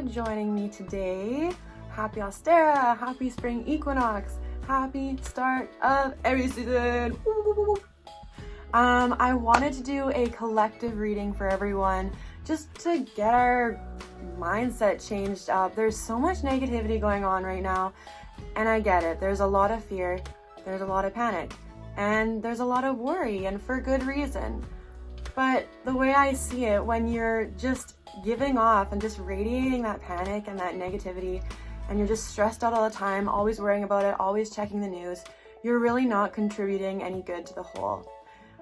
for joining me today. Happy Ostara, happy spring equinox, happy start of Aries season. I wanted to do a collective reading for everyone just to get our mindset changed up. There's so much negativity going on right now, and I get it. There's a lot of fear, there's a lot of panic, and there's a lot of worry, and for good reason. But the way I see it, when you're just giving off and just radiating that panic and that negativity, and you're just stressed out all the time, always worrying about it, always checking the news, you're really not contributing any good to the whole.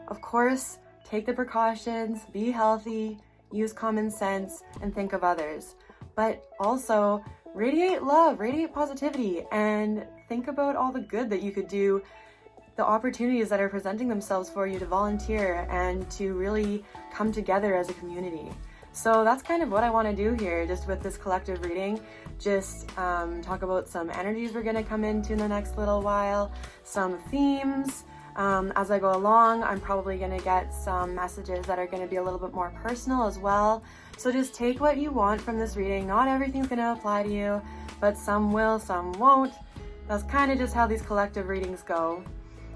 Of course, take the precautions, be healthy, use common sense, and think of others. But also, radiate love, radiate positivity, and think about all the good that you could do, the opportunities that are presenting themselves for you to volunteer and to really come together as a community. So that's kind of what I want to do here, just with this collective reading. Just talk about some energies we're going to come into in the next little while, some themes. As I go along, I'm probably going to get some messages that are going to be a little bit more personal as well. So just take what you want from this reading. Not everything's going to apply to you, but some will, some won't. That's kind of just how these collective readings go.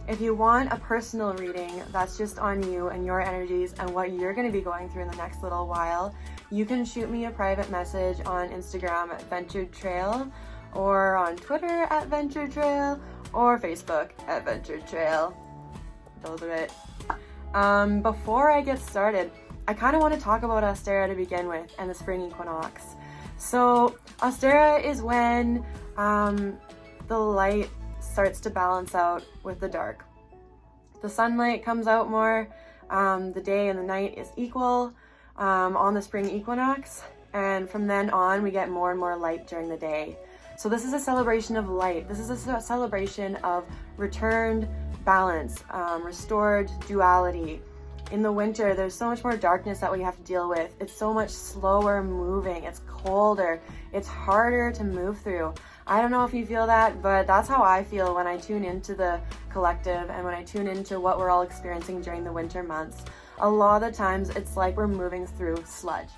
If you want a personal reading, that's just on you and your energies and what you're going to be going through in the next little while. You can shoot me a private message on Instagram at Ventured Trail, or on Twitter at Ventured Trail, or Facebook at Ventured Trail. Those are it. Before I get started, I kind of want to talk about Ostara to begin with and the spring equinox. So Ostara is when the light starts to balance out with the dark. The sunlight comes out more, the day and the night is equal on the spring equinox, and from then on we get more and more light during the day. So this is a celebration of light. This is a celebration of returned balance, restored duality. In the winter, there's so much more darkness that we have to deal with. It's so much slower moving, it's colder, it's harder to move through. I don't know if you feel that, but that's how I feel when I tune into the collective and when I tune into what we're all experiencing during the winter months. A lot of the times it's like we're moving through sludge.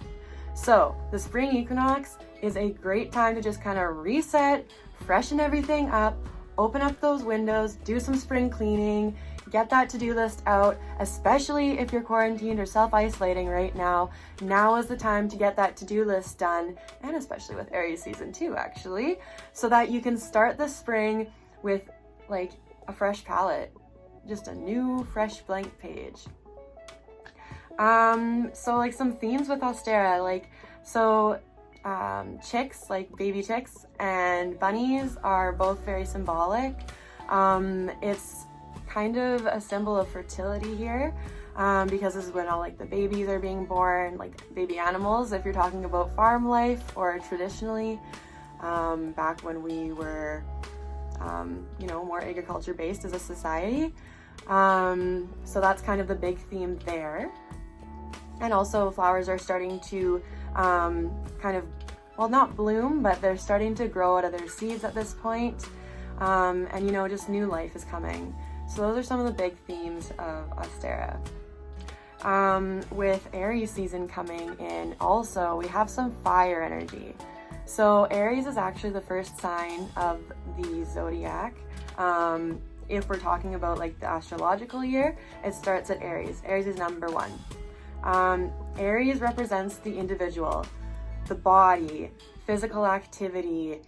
So the spring equinox is a great time to just kind of reset, freshen everything up, open up those windows, do some spring cleaning, get that to-do list out, especially if you're quarantined or self-isolating right now. Now is the time to get that to-do list done, and especially with Aries season 2 actually, so that you can start the spring with like a fresh palette, just a new fresh blank page. So like some themes with Ostara, chicks, like baby chicks and bunnies are both very symbolic. It's kind of a symbol of fertility here, because this is when all like the babies are being born, like baby animals, if you're talking about farm life or traditionally, back when we were, more agriculture based as a society. So that's kind of the big theme there. And also flowers are starting to not bloom, but they're starting to grow out of their seeds at this point. And just new life is coming. So those are some of the big themes of Ostara. With Aries season coming in also, we have some fire energy. So Aries is actually the first sign of the zodiac. If we're talking about like the astrological year, it starts at Aries. Aries is number 1. Aries represents the individual, the body, physical activity,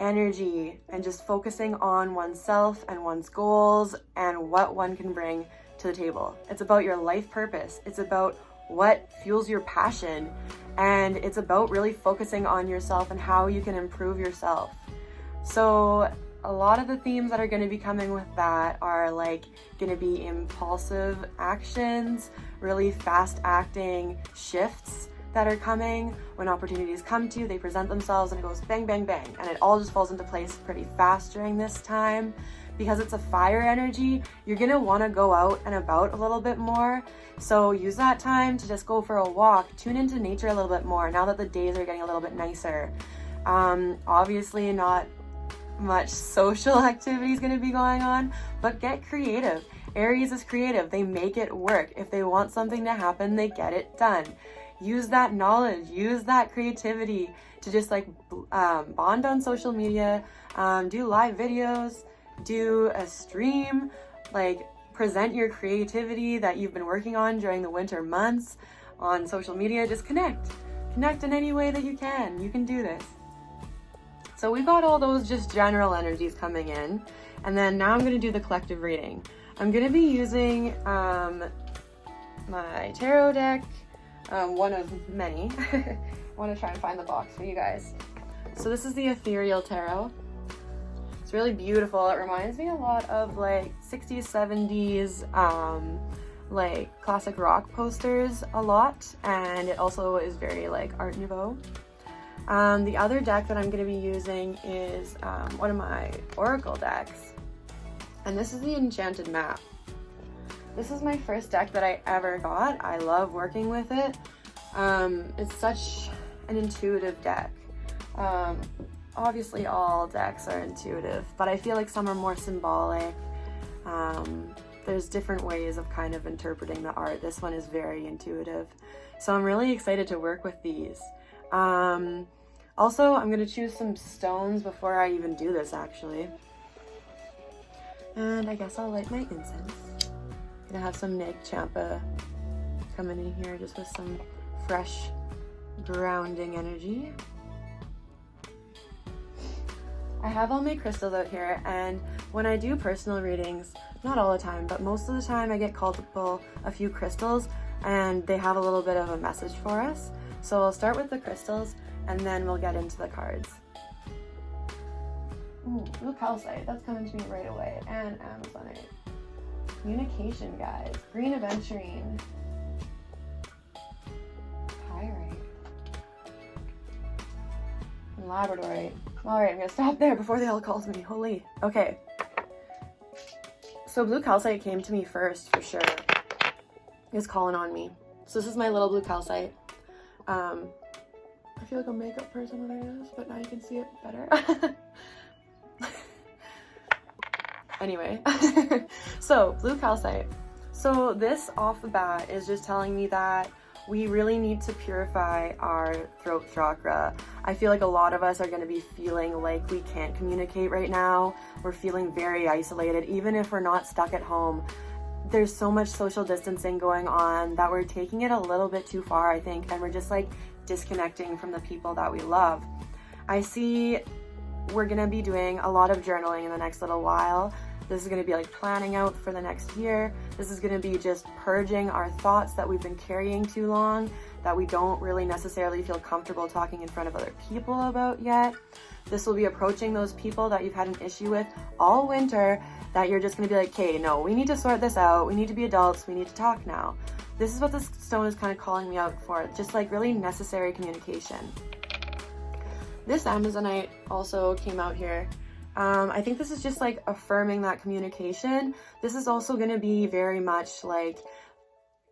energy, and just focusing on oneself and one's goals and what one can bring to the table. It's about your life purpose. It's about what fuels your passion, and it's about really focusing on yourself and how you can improve yourself. So a lot of the themes that are going to be coming with that are like going to be impulsive actions, really fast acting shifts that are coming. When opportunities come to you, they present themselves and it goes bang, bang, bang. And it all just falls into place pretty fast during this time. Because it's a fire energy, you're gonna wanna go out and about a little bit more. So use that time to just go for a walk, tune into nature a little bit more now that the days are getting a little bit nicer. Obviously not much social activity is gonna be going on, but get creative. Aries is creative, they make it work. If they want something to happen, they get it done. use that knowledge, use that creativity to just like bond on social media, do live videos, do a stream, like present your creativity that you've been working on during the winter months on social media. Just connect in any way that you can do this. So we've got all those just general energies coming in, and then now I'm going to do the collective reading. I'm going to be using my tarot deck, one of many. I want to try and find the box for you guys. So this is the Ethereal Tarot. It's really beautiful. It reminds me a lot of like 60s, 70s, like classic rock posters a lot, and it also is very like Art Nouveau. The other deck that I'm going to be using is one of my oracle decks, and this is the Enchanted Map. This is my first deck that I ever got. I love working with it. It's such an intuitive deck. Obviously all decks are intuitive, but I feel like some are more symbolic. There's different ways of kind of interpreting the art. This one is very intuitive. So I'm really excited to work with these. Also, I'm going to choose some stones before I even do this, actually. And I guess I'll light my incense. I'm going to have some Nag Champa coming in here just with some fresh, grounding energy. I have all my crystals out here, and when I do personal readings, not all the time, but most of the time I get called to pull a few crystals, and they have a little bit of a message for us. So I'll start with the crystals, and then we'll get into the cards. Ooh, blue calcite, that's coming to me right away, and amazonite. Communication, guys. Green aventurine. Pyrite. And labradorite. Alright, I'm gonna stop there before they all calls me. Holy. Okay. So blue calcite came to me first, for sure. It's calling on me. So this is my little blue calcite. I feel like a makeup person when I do this, but now you can see it better. Anyway, so blue calcite. So this off the bat is just telling me that we really need to purify our throat chakra. I feel like a lot of us are going to be feeling like we can't communicate right now. We're feeling very isolated, even if we're not stuck at home. There's so much social distancing going on that we're taking it a little bit too far, I think, and we're just like disconnecting from the people that we love. I see we're going to be doing a lot of journaling in the next little while. This is going to be like planning out for the next year. This is going to be just purging our thoughts that we've been carrying too long, that we don't really necessarily feel comfortable talking in front of other people about yet. This will be approaching those people that you've had an issue with all winter, that you're just going to be like, okay, no, we need to sort this out. We need to be adults. We need to talk now. This is what this stone is kind of calling me out for, just like really necessary communication. This amazonite also came out here. I think this is just like affirming that communication. This is also going to be very much like,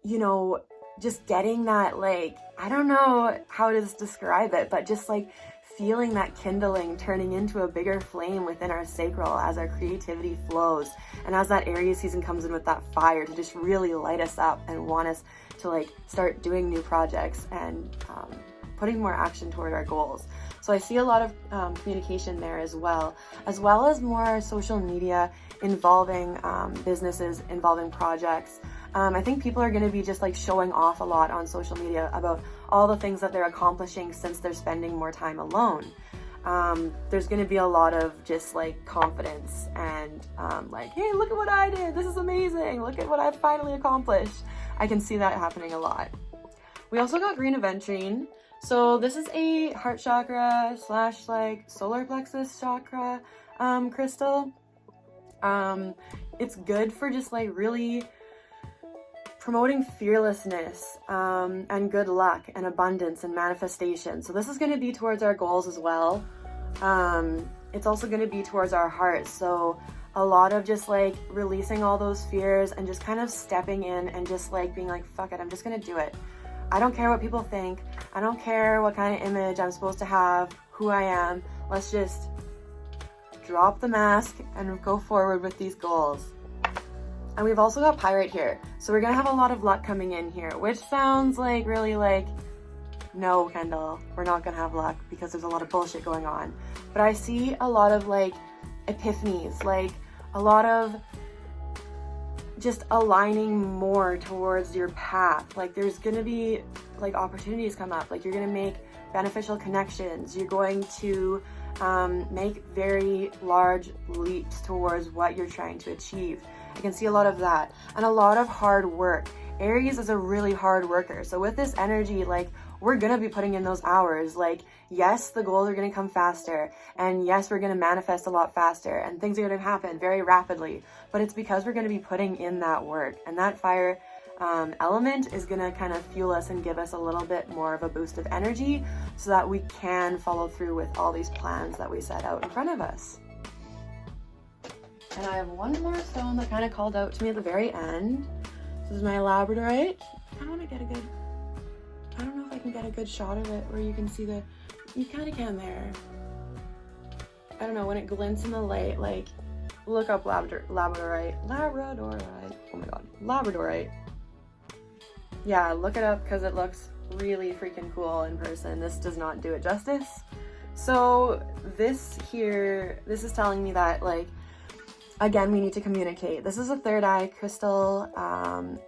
you know, just getting that, like, I don't know how to describe it, but just like feeling that kindling turning into a bigger flame within our sacral as our creativity flows, and as that Aries season comes in with that fire to just really light us up and want us to like start doing new projects and putting more action toward our goals. So I see a lot of communication there as well as more social media involving businesses, involving projects. I think people are going to be just like showing off a lot on social media about all the things that they're accomplishing since they're spending more time alone. There's going to be a lot of just like confidence and like, hey, look at what I did. This is amazing. Look at what I finally accomplished. I can see that happening a lot. We also got green aventurine. So this is a heart chakra / like solar plexus chakra crystal. It's good for just like really promoting fearlessness and good luck and abundance and manifestation. So this is going to be towards our goals as well. It's also going to be towards our hearts. So a lot of just like releasing all those fears and just kind of stepping in and just like being like, fuck it, I'm just going to do it. I don't care what people think. I don't care what kind of image I'm supposed to have, who I am. Let's just drop the mask and go forward with these goals. And we've also got pyrite here. So we're going to have a lot of luck coming in here, which sounds like really like no, Kendall, we're not gonna have luck because there's a lot of bullshit going on. But I see a lot of like epiphanies, like a lot of just aligning more towards your path. Like there's gonna be like opportunities come up, like you're gonna make beneficial connections, you're going to make very large leaps towards what you're trying to achieve. I can see a lot of that, and a lot of hard work. Aries is a really hard worker, so with this energy, like we're gonna be putting in those hours. Like yes, the goals are gonna come faster, and yes, we're gonna manifest a lot faster, and things are gonna happen very rapidly, but it's because we're gonna be putting in that work, and that fire element is gonna kind of fuel us and give us a little bit more of a boost of energy so that we can follow through with all these plans that we set out in front of us. And I have one more stone that kind of called out to me at the very end. This is my labradorite. I want to get a good, I don't know if I can get a good shot of it where you can see the, you kind of can there. I don't know, when it glints in the light, like look up labradorite, oh my god, labradorite. Yeah, look it up because it looks really freaking cool in person. This does not do it justice. So this here, this is telling me that like, again, we need to communicate. This is a third eye crystal,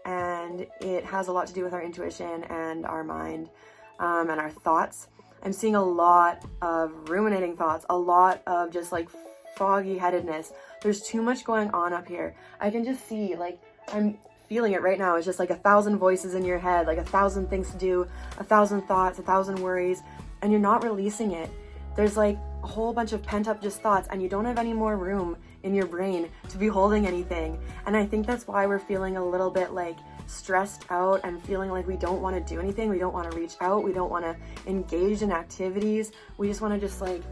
and it has a lot to do with our intuition and our mind, and our thoughts. I'm seeing a lot of ruminating thoughts, a lot of just like foggy headedness. There's too much going on up here. I can just see, like, I'm feeling it right now. It's just like 1,000 voices in your head, like 1,000 things to do, 1,000 thoughts, 1,000 worries, and you're not releasing it. There's like a whole bunch of pent up just thoughts, and you don't have any more room in your brain to be holding anything. And I think that's why we're feeling a little bit like stressed out and feeling like we don't want to do anything. We don't want to reach out. We don't want to engage in activities. We just want to just like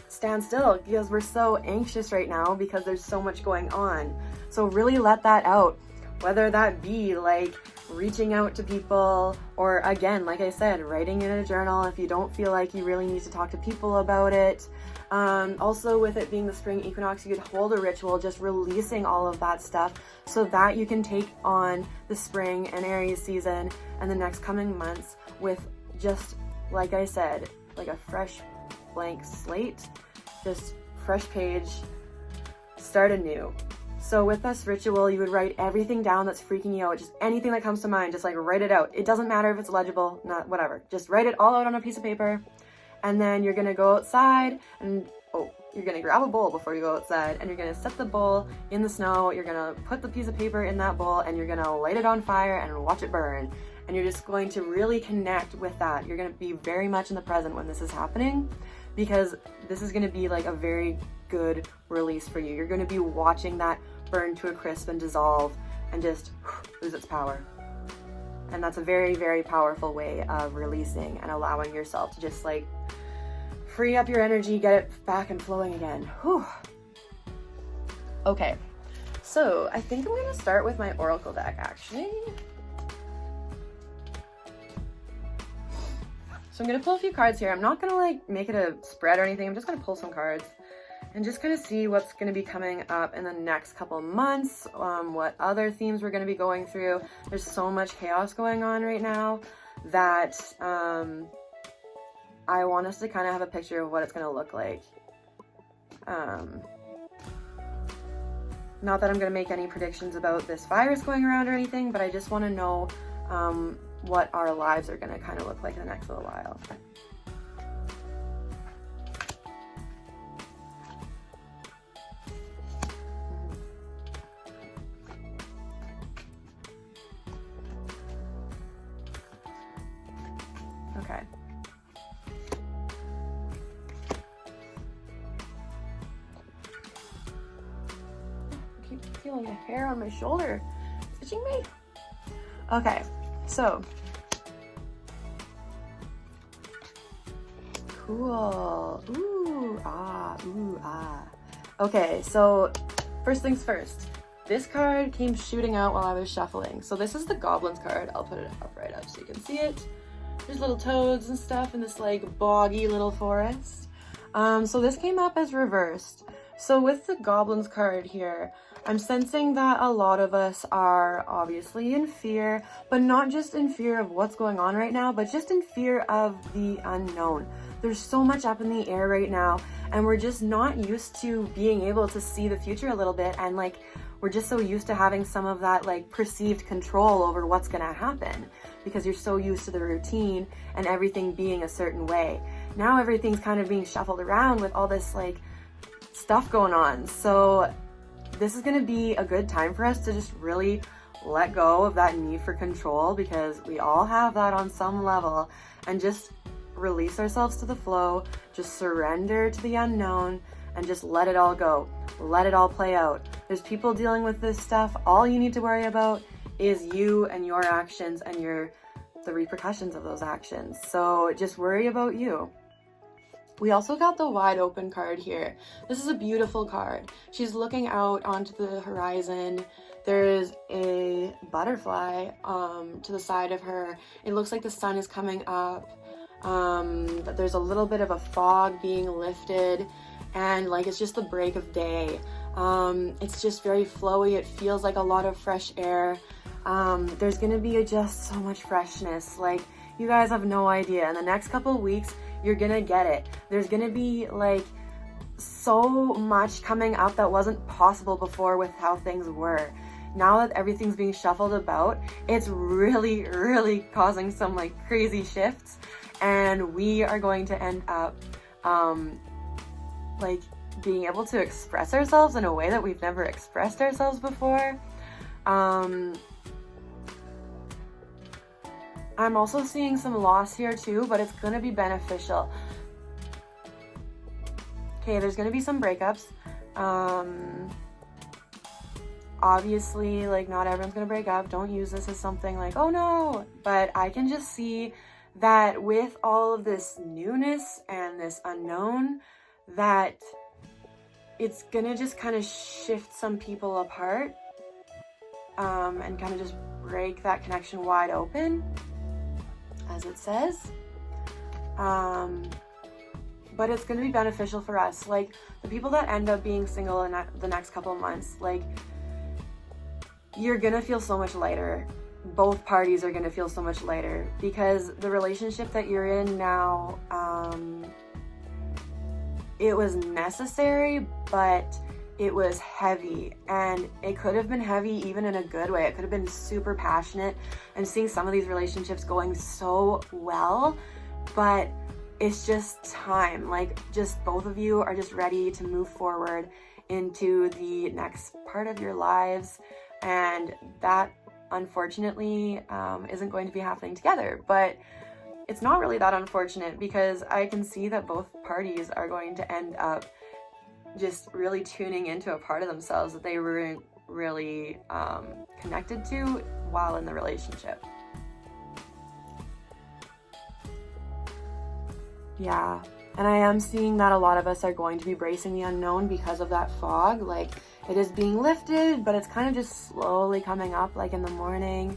stand still because we're so anxious right now because there's so much going on. So really let that out, whether that be like reaching out to people, or again, like I said, writing in a journal if you don't feel like you really need to talk to people about it. Also, with it being the spring equinox, you could hold a ritual just releasing all of that stuff so that you can take on the spring and Aries season and the next coming months with just, like I said, like a fresh blank slate, just fresh page, start anew. So with this ritual, you would write everything down that's freaking you out, just anything that comes to mind, just like write it out. It doesn't matter if it's legible, not whatever. Just write it all out on a piece of paper. And then you're gonna go outside and, you're gonna grab a bowl before you go outside, and you're gonna set the bowl in the snow. You're gonna put the piece of paper in that bowl, and you're gonna light it on fire and watch it burn. And you're just going to really connect with that. You're gonna be very much in the present when this is happening, because this is gonna be like a very good release for you. You're gonna be watching that burn to a crisp and dissolve and just lose its power. And that's a very, very powerful way of releasing and allowing yourself to just like free up your energy, get it back and flowing again. Whew. Okay, so I think I'm gonna start with my oracle deck actually. So I'm gonna pull a few cards here. I'm not gonna like make it a spread or anything. I'm just gonna pull some cards and just kind of see what's going to be coming up in the next couple months, what other themes we're going to be going through. There's so much chaos going on right now that I want us to kind of have a picture of what it's going to look like. Not that I'm going to make any predictions about this virus going around or anything, but I just want to know what our lives are going to kind of look like in the next little while. Okay. I keep feeling a hair on my shoulder. It's itching me. Okay, so. Cool. Ooh, ah, ooh, ah. Okay, so first things first. This card came shooting out while I was shuffling. So this is the Goblins card. I'll put it up right up so you can see it. There's little toads and stuff in this like boggy little forest. So this came up as reversed. So with the Goblins card here, I'm sensing that a lot of us are obviously in fear, but not just in fear of what's going on right now, but just in fear of the unknown. There's so much up in the air right now, and we're just not used to being able to see the future a little bit, and like we're just so used to having some of that like perceived control over what's gonna happen because you're so used to the routine and everything being a certain way. Now everything's kind of being shuffled around with all this like stuff going on. So this is going to be a good time for us to just really let go of that need for control, because we all have that on some level, and just release ourselves to the flow, just surrender to the unknown, and just let it all go. Let it all play out. There's people dealing with this stuff. All you need to worry about is you and your actions and the repercussions of those actions. So just worry about you. We also got the wide open card here. This is a beautiful card. She's looking out onto the horizon. There's a butterfly to the side of her. It looks like the sun is coming up. But there's a little bit of a fog being lifted, and like it's just the break of day. It's just very flowy. It feels like a lot of fresh air. There's gonna be just so much freshness. Like, you guys have no idea. In the next couple of weeks, you're gonna get it. There's gonna be like so much coming up that wasn't possible before with how things were. Now that everything's being shuffled about, it's really causing some like crazy shifts, and we are going to end up like being able to express ourselves in a way that we've never expressed ourselves before. I'm also seeing some loss here too, but it's gonna be beneficial. Okay, there's gonna be some breakups. Obviously, like, not everyone's gonna break up. Don't use this as something like, oh no, but I can just see that with all of this newness and this unknown, that it's gonna just kind of shift some people apart, and kind of just break that connection wide open, as it says. But it's going to be beneficial for us. Like, the people that end up being single in the next couple of months, like, you're going to feel so much lighter. Both parties are going to feel so much lighter, because the relationship that you're in now, it was necessary, but it was heavy, and it could have been heavy even in a good way. It could have been super passionate, and seeing some of these relationships going so well, but it's just time. Like, just both of you are just ready to move forward into the next part of your lives, and that unfortunately isn't going to be happening together. But it's not really that unfortunate, because I can see that both parties are going to end up just really tuning into a part of themselves that they weren't really connected to while in the relationship. Yeah, and I am seeing that a lot of us are going to be bracing the unknown because of that fog. Like, it is being lifted, but it's kind of just slowly coming up, like in the morning.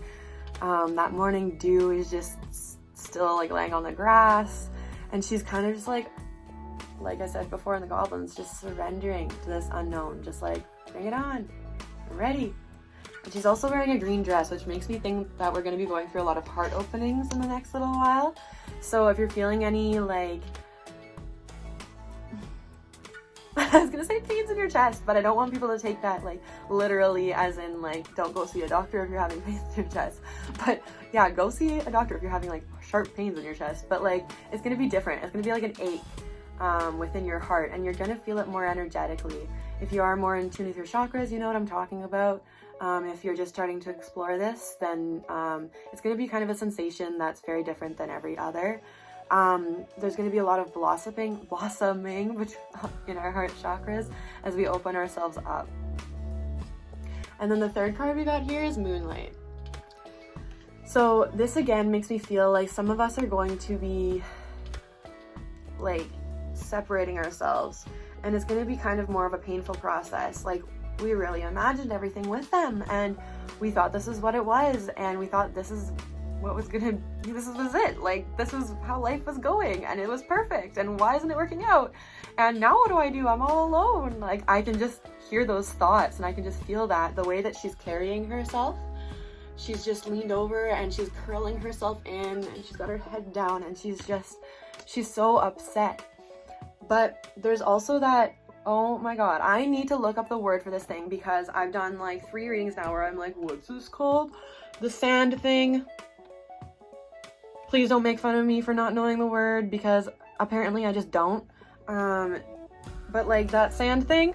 That morning dew is just still like laying on the grass, and she's kind of just like I said before in the Goblins, just surrendering to this unknown, just like, bring it on, I'm ready. And she's also wearing a green dress, which makes me think that we're going to be going through a lot of heart openings in the next little while. So if you're feeling any, like, I was going to say pains in your chest, but I don't want people to take that like literally as in like, don't go see a doctor if you're having pains in your chest. But yeah, go see a doctor if you're having like sharp pains in your chest. But like, it's going to be different. It's going to be like an ache within your heart, and you're going to feel it more energetically. If you are more in tune with your chakras, you know what I'm talking about. If you're just starting to explore this, then it's going to be kind of a sensation that's very different than every other. There's going to be a lot of blossoming in our heart chakras as we open ourselves up. And then the third card we got here is Moonlight. So this again makes me feel like some of us are going to be like separating ourselves, and it's going to be kind of more of a painful process. Like, we really imagined everything with them, and we thought this is what it was, and we thought this is what was gonna, this was it. Like, this was how life was going and it was perfect. And why isn't it working out? And now what do? I'm all alone. Like, I can just hear those thoughts and I can just feel that the way that she's carrying herself. She's just leaned over and she's curling herself in and she's got her head down and she's so upset. But there's also that, oh my God, I need to look up the word for this thing because I've done like 3 readings now where I'm like, what's this called? The sand thing. Please don't make fun of me for not knowing the word because apparently I just don't. But like that sand thing,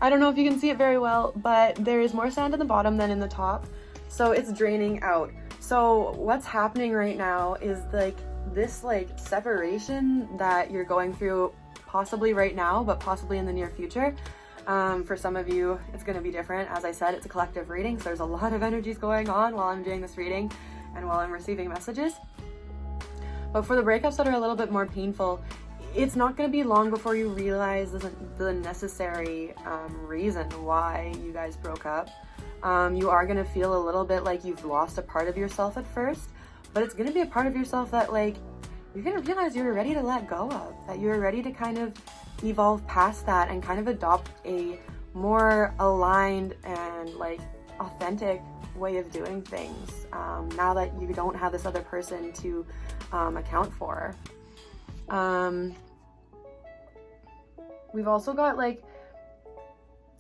I don't know if you can see it very well, but there is more sand in the bottom than in the top. So it's draining out. So what's happening right now is like this like separation that you're going through possibly right now, but possibly in the near future. For some of you, it's going to be different. As I said, it's a collective reading. So there's a lot of energies going on while I'm doing this reading and while I'm receiving messages. But for the breakups that are a little bit more painful, it's not going to be long before you realize the necessary reason why you guys broke up. You are going to feel a little bit like you've lost a part of yourself at first, but it's going to be a part of yourself that like you're going to realize you're ready to let go of, that you're ready to kind of evolve past that and kind of adopt a more aligned and like authentic way of doing things now that you don't have this other person to account for. We've also got like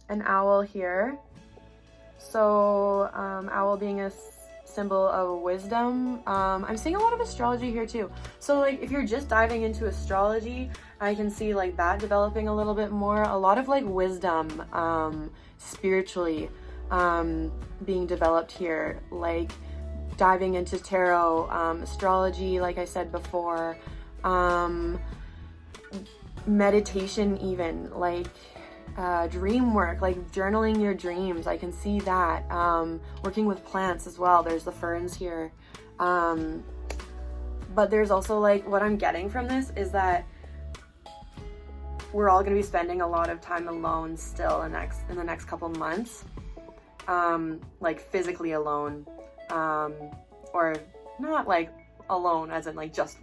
an owl here. So owl being a symbol of wisdom. I'm seeing a lot of astrology here too. So like if you're just diving into astrology, I can see like that developing a little bit more. A lot of like wisdom spiritually being developed here, like diving into tarot, astrology, like I said before, meditation even, like dream work, like journaling your dreams. I can see that. Working with plants as well. There's the ferns here. But there's also like what I'm getting from this is that we're all going to be spending a lot of time alone still in the next couple months. Like physically alone, or not like alone as in like just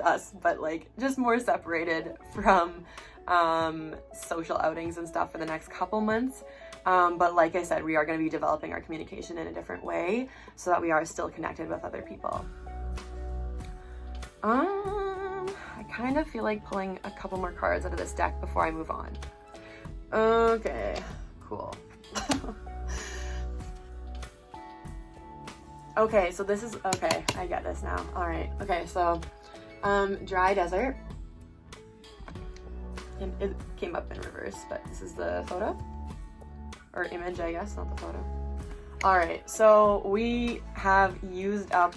us, but like just more separated from social outings and stuff for the next couple months. But like I said, we are going to be developing our communication in a different way so that we are still connected with other people. I kind of feel like pulling a couple more cards out of this deck before I move on. Okay, cool. Okay, so this is, okay, I get this now. All right, okay, so dry desert. And it came up in reverse, but this is the photo or image, I guess, not the photo. All right, so we have used up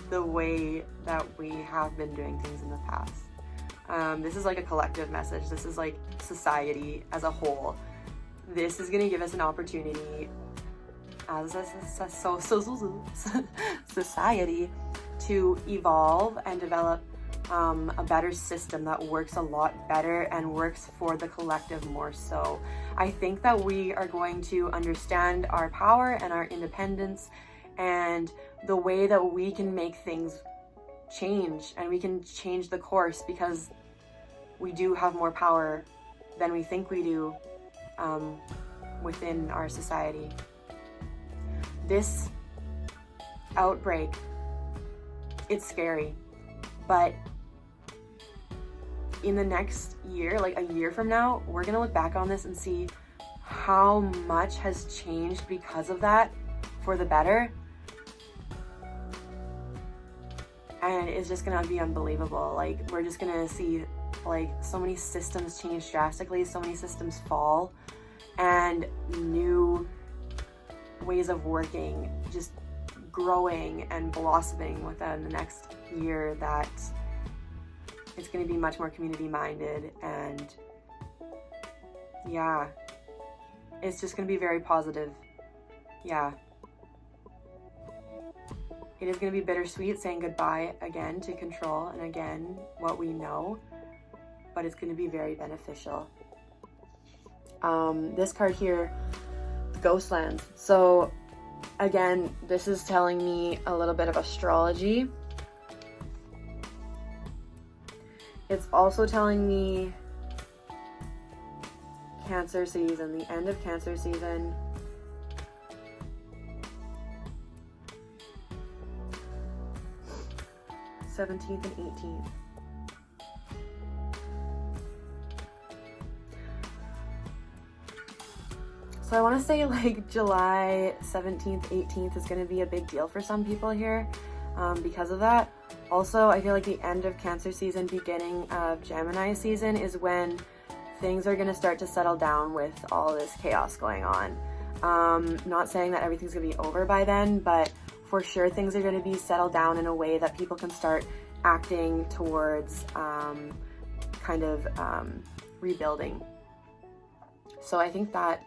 the way that we have been doing things in the past. This is like a collective message. This is like society as a whole. This is gonna give us an opportunity as a society to evolve and develop a better system that works a lot better and works for the collective more so. I think that we are going to understand our power and our independence and the way that we can make things change, and we can change the course because we do have more power than we think we do within our society. This outbreak, it's scary, but in the next year, like a year from now, we're gonna look back on this and see how much has changed because of that for the better. And it's just gonna be unbelievable. Like, we're just gonna see like so many systems change drastically, so many systems fall, and new ways of working just growing and blossoming within the next year, that it's going to be much more community minded, and yeah, it's just going to be very positive. Yeah, it is going to be bittersweet saying goodbye again to control and again what we know, but it's going to be very beneficial. This card here, Ghostlands. So Again, this is telling me a little bit of astrology. It's also telling me Cancer season, the end of Cancer season. '17th and 18th. So I want to say like July 17th, 18th is going to be a big deal for some people here because of that. Also, I feel like the end of Cancer season, beginning of Gemini season is when things are going to start to settle down with all this chaos going on. Not saying that everything's going to be over by then, but for sure things are going to be settled down in a way that people can start acting towards rebuilding. So I think that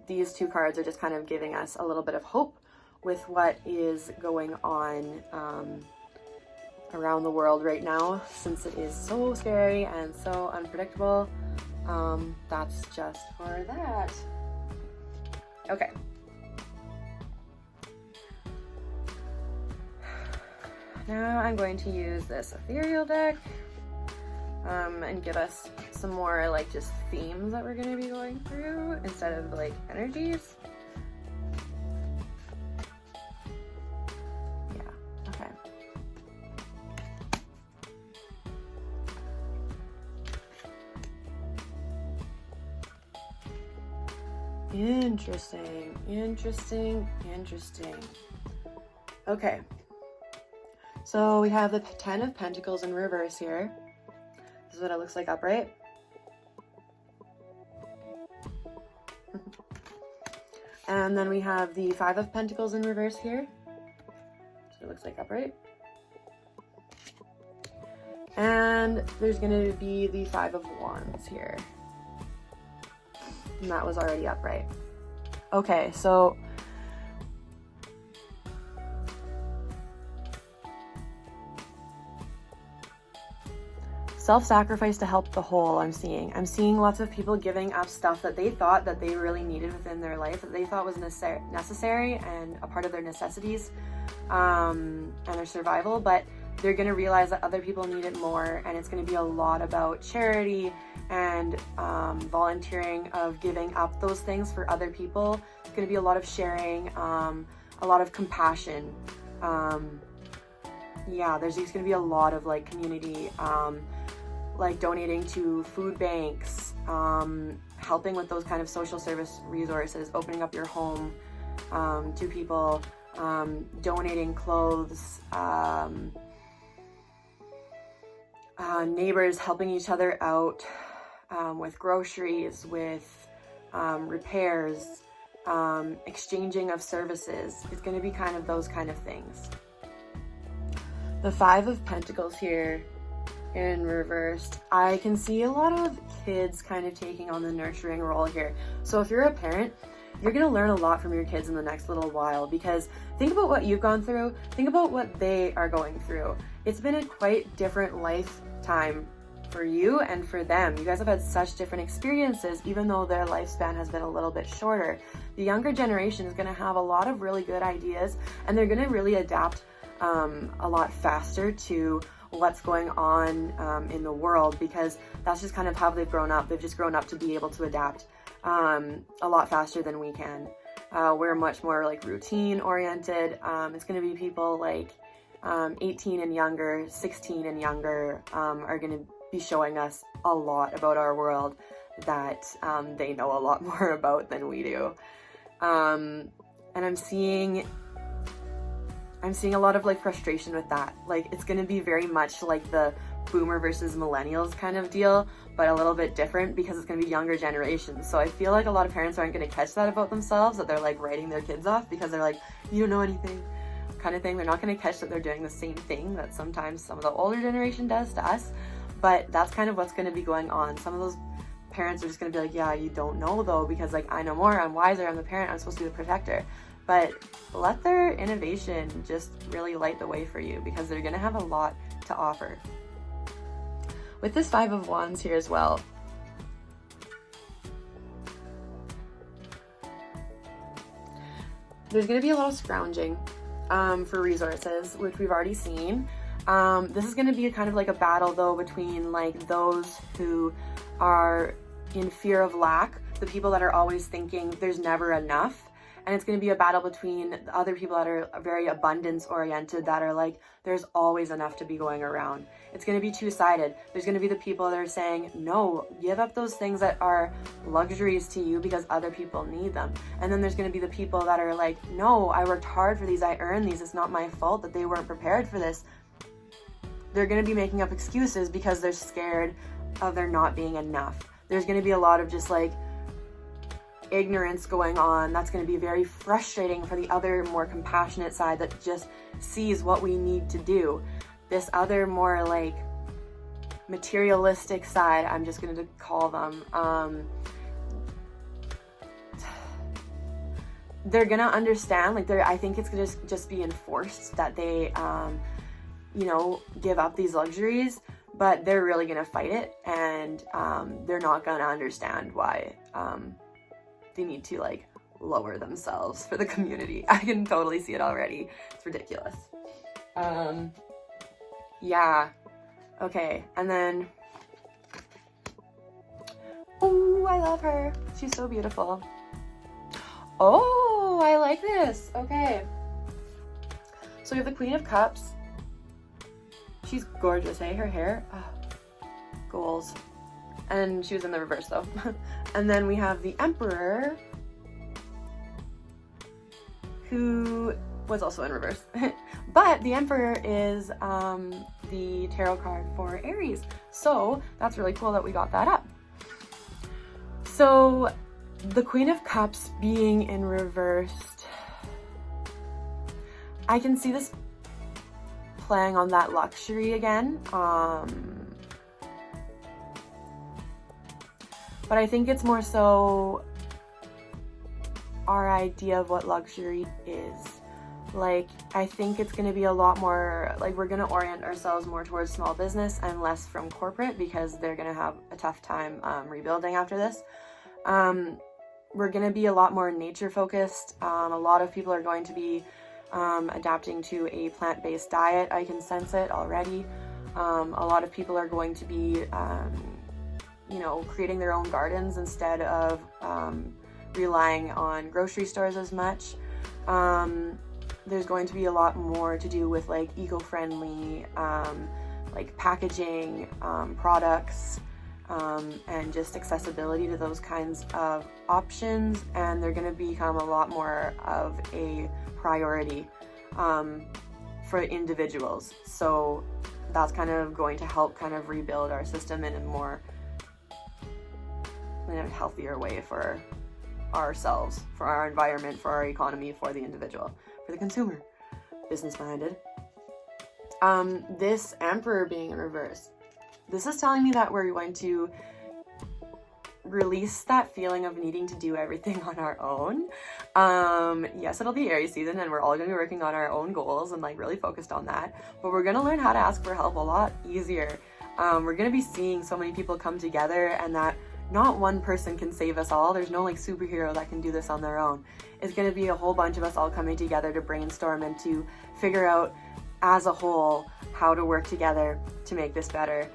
these two cards are just kind of giving us a little bit of hope with what is going on around the world right now, since it is so scary and so unpredictable. That's just for that. Okay. Now I'm going to use this ethereal deck and give us some more like just themes that we're going to be going through instead of like energies. Yeah, okay. Interesting, interesting, interesting. Okay. So we have the 10 of Pentacles in reverse here. This is what it looks like upright. And then we have the 5 of Pentacles in reverse here. So it looks like upright. And there's going to be the 5 of Wands here. And that was already upright. Okay, so self-sacrifice to help the whole. I'm seeing lots of people giving up stuff that they thought that they really needed within their life, that they thought was necessary and a part of their necessities and their survival, but they're going to realize that other people need it more, and it's going to be a lot about charity and volunteering, of giving up those things for other people. It's going to be a lot of sharing, a lot of compassion. Yeah, there's just going to be a lot of like community, like donating to food banks, helping with those kind of social service resources, opening up your home to people, donating clothes, neighbors helping each other out with groceries, with repairs, exchanging of services. It's going to be kind of those kind of things. The 5 of Pentacles here in reverse, I can see a lot of kids kind of taking on the nurturing role here. So if you're a parent, you're going to learn a lot from your kids in the next little while, because think about what you've gone through, think about what they are going through. It's been a quite different lifetime for you and for them. You guys have had such different experiences, even though their lifespan has been a little bit shorter. The younger generation is going to have a lot of really good ideas, and they're going to really adapt a lot faster to what's going on in the world, because that's just kind of how they've grown up. They've just grown up to be able to adapt a lot faster than we can. We're much more like routine oriented. It's going to be people like 18 and younger, 16 and younger are going to be showing us a lot about our world that they know a lot more about than we do. And I'm seeing a lot of like frustration with that. Like, it's going to be very much like the boomer versus millennials kind of deal, but a little bit different, because it's going to be younger generations. So I feel like a lot of parents aren't going to catch that about themselves, that they're like writing their kids off because they're like, you don't know anything kind of thing. They're not going to catch that they're doing the same thing that sometimes some of the older generation does to us. But that's kind of what's going to be going on. Some of those parents are just going to be like, yeah, you don't know though, because like, I know more, I'm wiser, I'm the parent, I'm supposed to be the protector. But let their innovation just really light the way for you, because they're going to have a lot to offer. With this 5 of Wands here as well, there's going to be a lot of scrounging for resources, which we've already seen. This is going to be kind of like a battle though between like those who are in fear of lack, the people that are always thinking there's never enough, and it's going to be a battle between the other people that are very abundance oriented, that are like there's always enough to be going around. It's going to be two-sided. There's going to be the people that are saying no, give up those things that are luxuries to you because other people need them, and then there's going to be the people that are like, no, I worked hard for these, I earned these, it's not my fault that they weren't prepared for this. They're going to be making up excuses because they're scared of there not being enough. There's going to be a lot of just like ignorance going on. That's going to be very frustrating for the other more compassionate side that just sees what we need to do. This other more like materialistic side, I'm just going to call them, they're going to understand, like I think it's going to just be enforced that they, you know, give up these luxuries, but they're really going to fight it, and they're not going to understand why they need to like lower themselves for the community. I can totally see it already. It's ridiculous. Yeah. Okay. And then, oh, I love her. She's so beautiful. Oh, I like this. Okay. So we have the Queen of Cups. She's gorgeous, hey? Her hair, goals. And she was in the reverse though. And then we have the Emperor, who was also in reverse. But the Emperor is the tarot card for Aries. So that's really cool that we got that up. So the Queen of Cups being in reversed, I can see this playing on that luxury again. But I think it's more so our idea of what luxury is. Like, I think it's going to be a lot more, like, we're going to orient ourselves more towards small business and less from corporate, because they're going to have a tough time rebuilding after this. We're going to be a lot more nature focused. A lot of people are going to be adapting to a plant-based diet. I can sense it already. A lot of people are going to be you know, creating their own gardens instead of relying on grocery stores as much. There's going to be a lot more to do with like eco-friendly like packaging, products, and just accessibility to those kinds of options, and they're going to become a lot more of a priority for individuals. So that's kind of going to help kind of rebuild our system in a more, in a healthier way for ourselves, for our environment, for our economy, for the individual, for the consumer, business-minded. This Emperor being in reverse, this is telling me that we're going to release that feeling of needing to do everything on our own. Yes, it'll be Aries season and we're all going to be working on our own goals and like really focused on that, but we're going to learn how to ask for help a lot easier. We're going to be seeing so many people come together, and that not one person can save us all. There's no like superhero that can do this on their own. It's going to be a whole bunch of us all coming together to brainstorm and to figure out as a whole how to work together to make this better.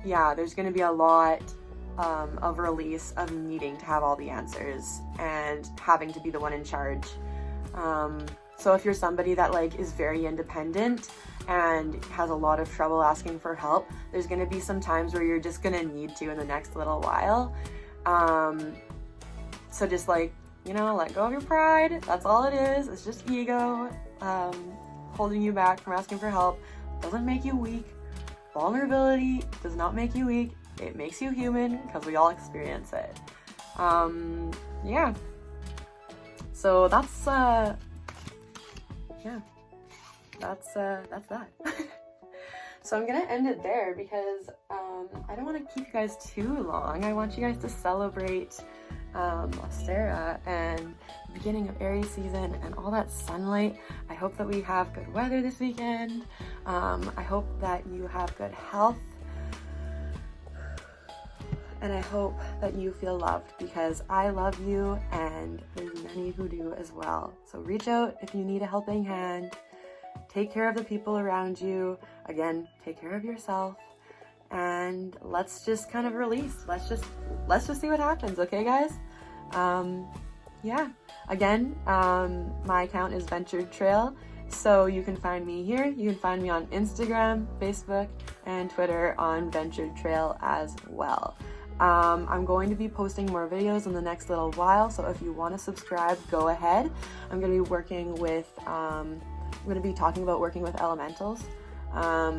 Yeah, there's going to be a lot of release of needing to have all the answers and having to be the one in charge. So if you're somebody that like is very independent and has a lot of trouble asking for help, there's going to be some times where you're just going to need to in the next little while. So just like, you know, let go of your pride. That's all it is. It's just ego holding you back from asking for help. Doesn't make you weak. Vulnerability does not make you weak. It makes you human, because we all experience it. Yeah. So that's yeah. That's that. So I'm gonna end it there because I don't want to keep you guys too long. I want you guys to celebrate Ostara and the beginning of Aries season and all that sunlight. I hope that we have good weather this weekend. I hope that you have good health. And I hope that you feel loved, because I love you and there's many who do as well. So reach out if you need a helping hand. Take care of the people around you. Again, take care of yourself. And let's just kind of release. Let's just see what happens, okay guys? Yeah. Again, my account is Ventured Trail. So you can find me here. You can find me on Instagram, Facebook, and Twitter on Ventured Trail as well. I'm going to be posting more videos in the next little while, so if you want to subscribe, go ahead. I'm going to be working with, I'm going to be talking about working with elementals,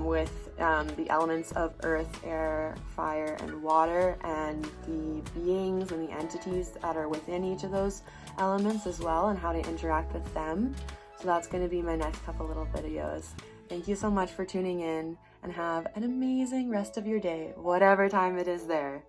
with the elements of earth, air, fire, and water, and the beings and the entities that are within each of those elements as well, and how to interact with them. So that's going to be my next couple little videos. Thank you so much for tuning in, and have an amazing rest of your day, whatever time it is there.